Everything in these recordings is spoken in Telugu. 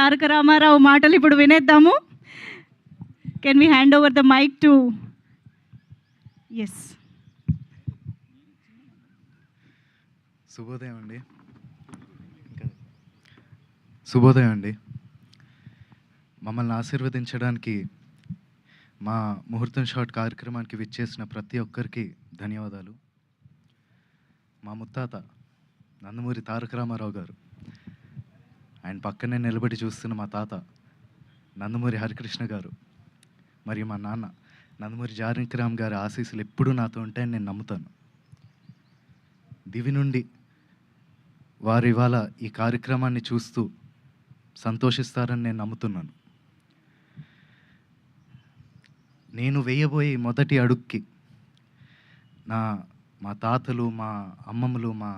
తారక రామారావు మాటలు ఇప్పుడు వినేద్దాము. Can we hand over the mic to S. శుభోదయం అండి. శుభోదయం అండి. మమ్మల్ని ఆశీర్వదించడానికి మా ముహూర్తం షాట్ కార్యక్రమానికి విచ్చేసిన ప్రతి ఒక్కరికి ధన్యవాదాలు. మా ముత్తాత నందమూరి తారక రామారావు గారు, ఆయన పక్కనే నిలబడి చూస్తున్న మా తాత నందమూరి హరికృష్ణ గారు, మరియు మా నాన్న నందమూరి జానకిరామ్ గారి ఆశీస్సులు ఎప్పుడూ నాతో ఉంటాయని నేను నమ్ముతాను. దివి నుండి వారు ఇవాళ ఈ కార్యక్రమాన్ని చూస్తూ సంతోషిస్తారని నేను నమ్ముతున్నాను. నేను వేయబోయే మొదటి అడుగుకి మా తాతలు, మా అమ్మమ్మలు, మా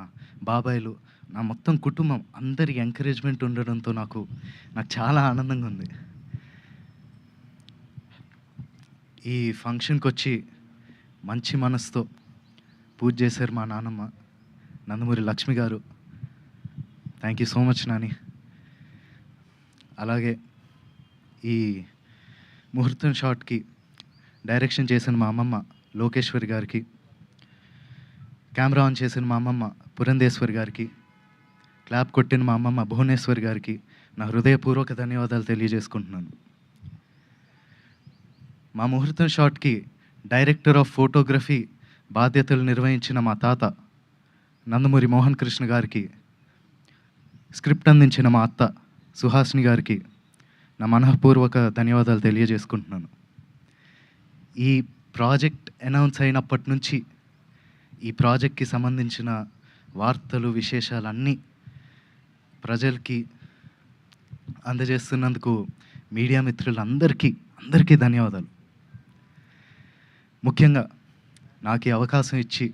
బాబాయిలు, నా మొత్తం కుటుంబం అందరి ఎంకరేజ్మెంట్ ఉండడంతో నాకు చాలా ఆనందంగా ఉంది. ఈ ఫంక్షన్కి వచ్చి మంచి మనసుతో పూజ చేశారు మా నాన్నమ్మ నందమూరి లక్ష్మి గారు. Thank you so much Nani. అలాగే ఈ ముహూర్తం షాట్కి డైరెక్షన్ చేసిన మా అమ్మమ్మ లోకేశ్వరి గారికి, కెమెరా ఆన్ చేసిన మా అమ్మమ్మ పురంధేశ్వరి గారికి, క్లాప్ కొట్టిన మా అమ్మమ్మ భువనేశ్వరి గారికి నా హృదయపూర్వక ధన్యవాదాలు తెలియజేసుకుంటున్నాను. మా ముహూర్తం షాట్కి డైరెక్టర్ ఆఫ్ ఫోటోగ్రఫీ బాధ్యతలు నిర్వహించిన మా తాత నందమూరి మోహన్ కృష్ణ గారికి, స్క్రిప్ట్ అందించిన మా అత్త సుహాసిని గారికి నా మనఃపూర్వక ధన్యవాదాలు తెలియజేసుకుంటున్నాను. ఈ ప్రాజెక్ట్ అనౌన్స్ అయినప్పటి నుంచి ఈ ప్రాజెక్ట్కి సంబంధించిన వార్తలు, విశేషాలన్నీ ప్రజలకి అందజేస్తున్నందుకు మీడియా మిత్రులందరికీ ధన్యవాదాలు. ముఖ్యంగా నాకు ఈ అవకాశం ఇచ్చి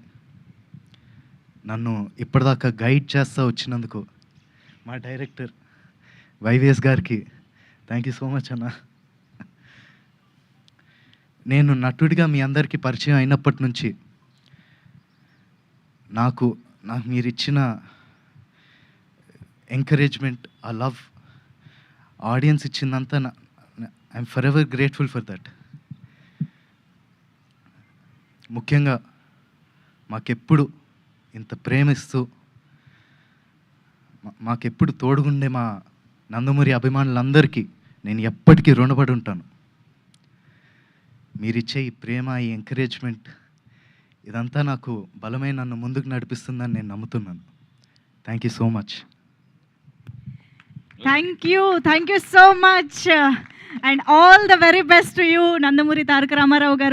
నన్ను ఇప్పటిదాకా గైడ్ చేస్తూ వచ్చినందుకు మా డైరెక్టర్ వైవిఎస్ గారికి థ్యాంక్ యూ సో మచ్ అన్న. నేను నటుడిగా మీ అందరికీ పరిచయం అయినప్పటి నుంచి నాకు మీరు ఇచ్చిన ఎంకరేజ్మెంట్, ఆ లవ్, ఆడియన్స్ ఇచ్చిందంతా I'm forever grateful for that. ముఖ్యంగా మాకెప్పుడు ఇంత ప్రేమిస్తూ మాకెప్పుడు తోడుగుండే మా నందమూరి అభిమానులందరికీ నేను ఎప్పటికీ రుణపడి ఉంటాను. మీరిచ్చే ఈ ప్రేమ, ఈ ఎంకరేజ్మెంట్ ఇదంతా నాకు బలమైన నన్ను ముందుకు నడిపిస్తుందని నేను నమ్ముతున్నాను. Thank you so much. Thank you so much and all the very best to you Nandamuri Taraka Rama Rao గారు.